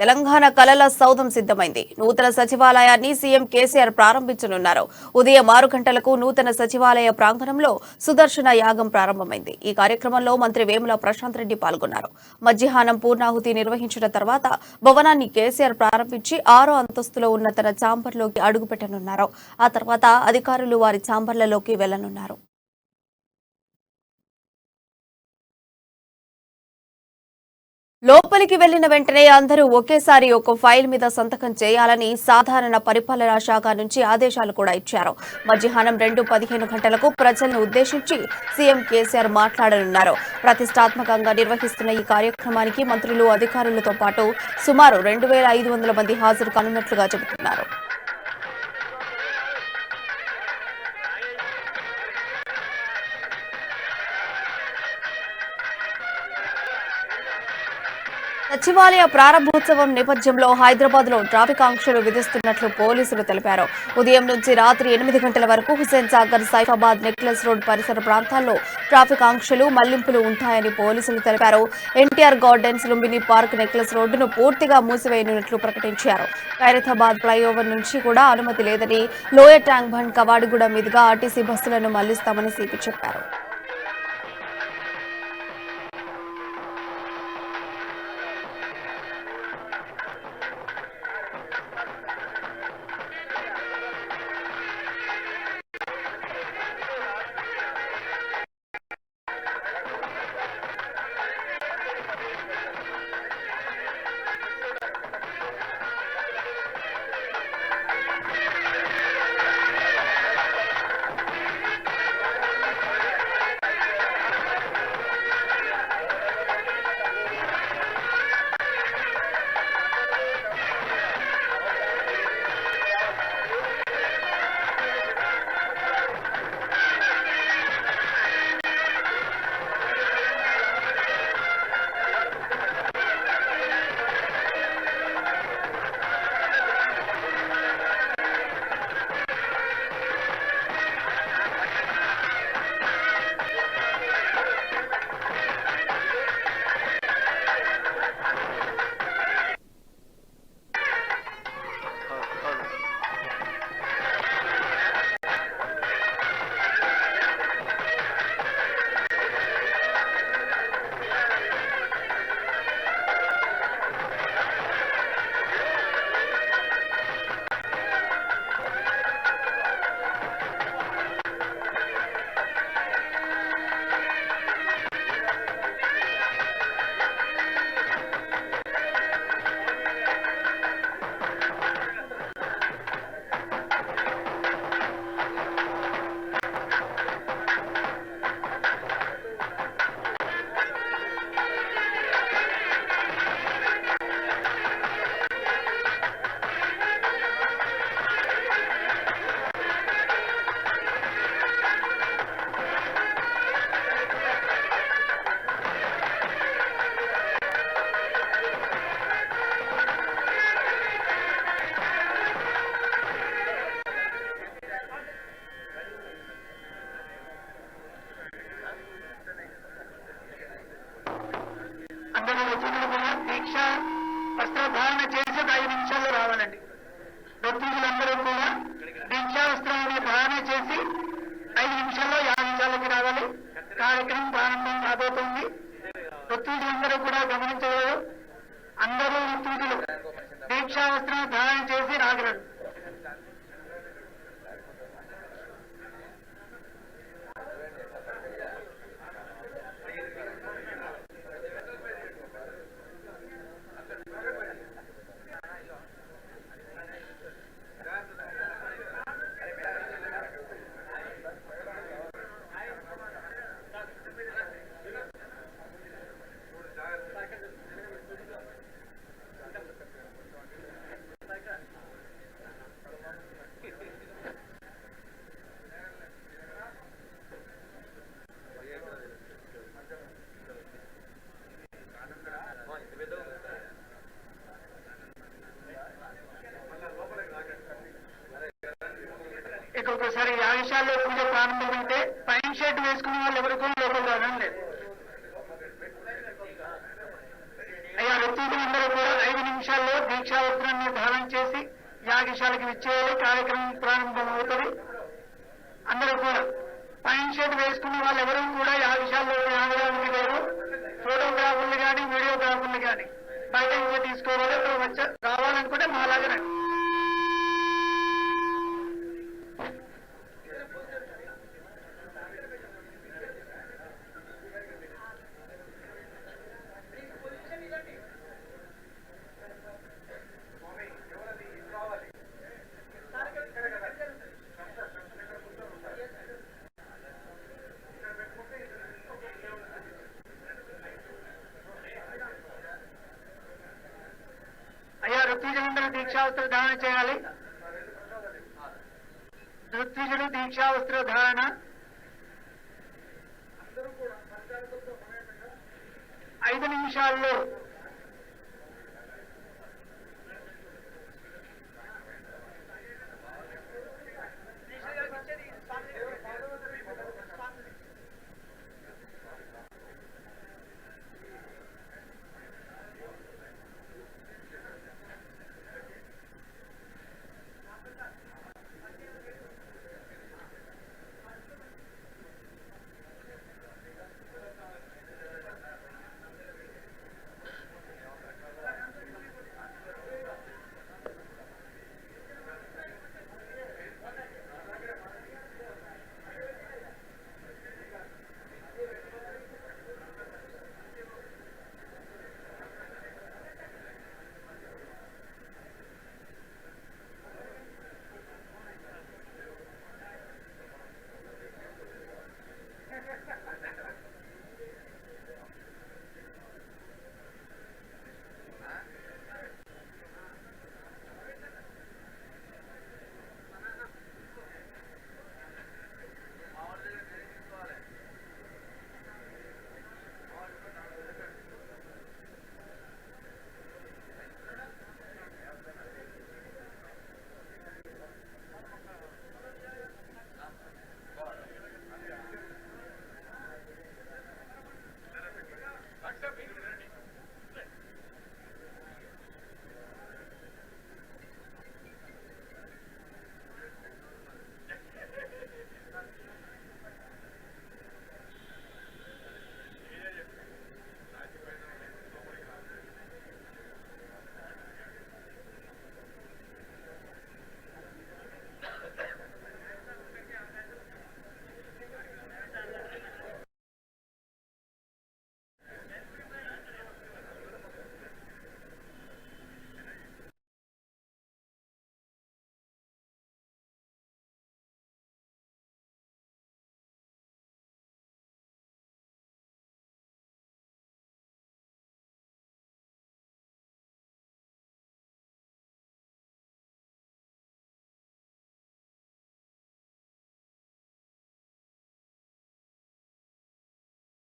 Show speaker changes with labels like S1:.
S1: తెలంగాణ కలల సౌధం సిద్ధమైంది. నూతన సచివాలయాన్ని సీఎం కేసీఆర్ ప్రారంభించనున్నారు. ఉదయం 6 గంటలకు నూతన సచివాలయ ప్రాంగణంలో సుదర్శన యాగం ప్రారంభమైంది. ఈ కార్యక్రమంలో మంత్రి వేముల ప్రశాంత్ రెడ్డి పాల్గొన్నారు. మధ్యాహ్నం పూర్ణాహుతి నిర్వహించిన తర్వాత భవనాన్ని కేసీఆర్ ప్రారంభించి 6వ అంతస్తులో ఉన్న తన ఛాంబర్లోకి అడుగుపెట్టనున్నారు. ఆ తర్వాత అధికారులు వారి ఛాంబర్లలోకి వెళ్లనున్నారు. లోపలికి వెళ్లిన వెంటనే అందరూ ఒకేసారి ఒక ఫైల్ మీద సంతకం చేయాలని సాధారణ పరిపాలనా శాఖ నుంచి ఆదేశాలు కూడా ఇచ్చారు. మధ్యాహ్నం 2:15 గంటలకు ప్రజలను ఉద్దేశించి సీఎం కేసీఆర్ మాట్లాడనున్నారు. ప్రతిష్టాత్మకంగా నిర్వహిస్తున్న ఈ కార్యక్రమానికి మంత్రులు, అధికారులతో పాటు సుమారు 2,500 మంది హాజరు కానున్నట్లుగా చెబుతున్నారు. సచివాలయ ప్రారంభోత్సవం నేపథ్యంలో హైదరాబాద్ లో ట్రాఫిక్ ఆంక్షలు విధిస్తున్నట్లు పోలీసులు తెలిపారు. ఉదయం నుంచి రాత్రి 8 గంటల వరకు హుస్సేన్ సాగర్, సైఫాబాద్, నెక్లెస్ రోడ్ పరిసర ప్రాంతాల్లో ట్రాఫిక్ ఆంక్షలు, మళ్లింపులు ఉంటాయని పోలీసులు తెలిపారు. NTR gardens, Lumbini park, necklace రోడ్డును పూర్తిగా మూసివేయనున్నట్లు ప్రకటించారు. ఖైరతాబాద్ ఫ్లైఓవర్ నుంచి కూడా అనుమతి లేదని, లోయర్ ట్యాంక్ బండ్, కవాడిగూడ మీదుగా ఆర్టీసీ బస్సులను మళ్లిస్తామని సిపి చెప్పారు.
S2: వస్త్రధారణ చేసి 5 నిమిషాల్లో రావాలండి. భక్తులందరూ కూడా దీక్షా వస్త్రాన్ని ధారణ చేసి 5 నిమిషాల్లో యాగశాలకి రావాలి. కార్యక్రమం ప్రారంభం కాబోతుంది. భక్తులందరూ కూడా గమనించగలరు. అందరూ భక్తులు దీక్షా వస్త్రం ధారణ చేసి రాగలరు.
S3: Like that.
S2: దీక్షా వస్త్రాన్ని ధారణ చేసి యాగశాలకి విచ్చేయాలి. కార్యక్రమం ప్రారంభం అవుతుంది. అందరూ కూడా పైన్ షర్ట్ వేసుకున్న వాళ్ళు ఎవరూ కూడా యాగశాలలో ఆగడానికి లేరు. ఫోటోగ్రాఫర్లు కానీ వీడియోగ్రాఫర్లు కానీ బయట ఇంకా తీసుకోవాలి. అక్కడ రావాలనుకుంటే మాలాగా ఋత్విజులందరూ దీక్షావస్త్ర ధారణ చేయాలి. ఋత్విజులు దీక్షావస్త్ర ధారణ. 5 నిమిషాల్లో